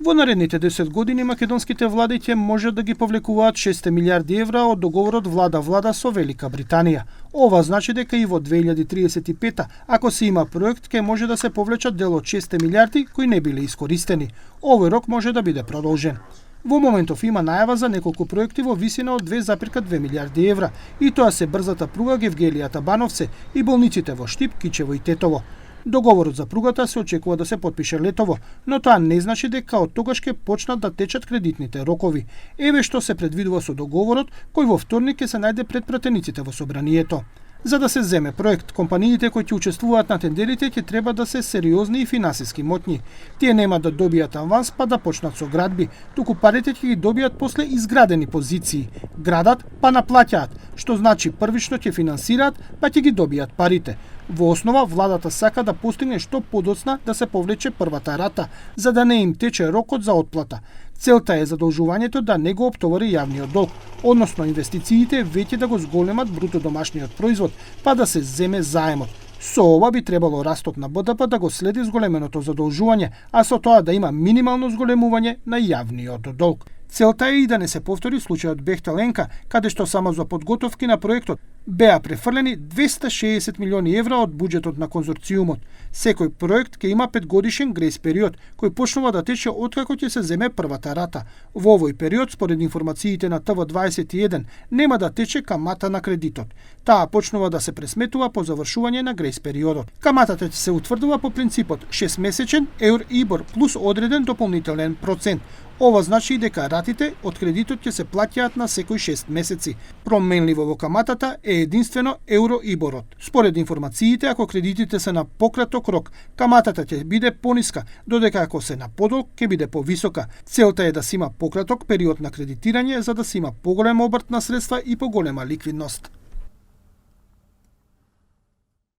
Во наредните 10 години македонските влади ќе може да ги повлекуваат 6 милиарди евра од договорот влада со Велика Британија. Ова значи дека и во 2035, ако се има проект, ќе може да се повлечат дел од 6 милиарди кои не биле искористени. Овој рок може да биде продолжен. Во моментов има најава за неколку проекти во висина од 2,2 милиарди евра, и тоа се брзата пруга Гевгелија-Табановце и болниците во Штип, Кичево и Тетово. Договорот за пругата се очекува да се потпише летово, но тоа не значи дека од тогаш ќе почнат да течат кредитните рокови. Еве што се предвидува со договорот, кој во вторник ќе се најде пред пратениците во собранието. За да се земе проект, компаниите кои ќе учествуваат на тендерите ќе треба да се сериозни и финансиски моќни. Тие нема да добијат аванс па да почнат со градби, туку парите ќе ги добијат после изградени позиции. Градат па наплаќаат, што значи првично ќе финансираат па ќе ги добијат парите. Во основа, владата сака да постигне што подоцна да се повлече првата рата, за да не им тече рокот за отплата. Целта е задолжувањето да не го оптовари јавниот долг, односно инвестициите веќе да го зголемат бруто домашниот производ, па да се земе заемот. Со ова би требало растот на БДП да го следи зголеменото задолжување, а со тоа да има минимално зголемување на јавниот долг. Целта е и да не се повтори случајот Бехтеленка, каде што само за подготовки на проектот беа префрлени 260 милиони евра од буџетот на конзорциумот. Секој проект ќе има 5-годишен грејс период, кој почнува да тече откако ќе се земе првата рата. Во овој период, според информациите на ТВ21, нема да тече камата на кредитот. Таа почнува да се пресметува по завршување на грејс периодот. Каматата ќе се утврдува по принципот 6-месечен Еур-Ибор плюс одреден дополнителен процент. Ова значи и дека ратите од кредитот ќе се плаќаат на секој 6 месеци. Променливо во каматата е единствено Еуро-Иборот. Според информациите, ако кредитите се на пократок рок, каматата ќе биде пониска, додека ако се на подолг ќе биде повисока. Целта е да се има пократок период на кредитирање за да се има поголем обрт на средства и поголема ликвидност.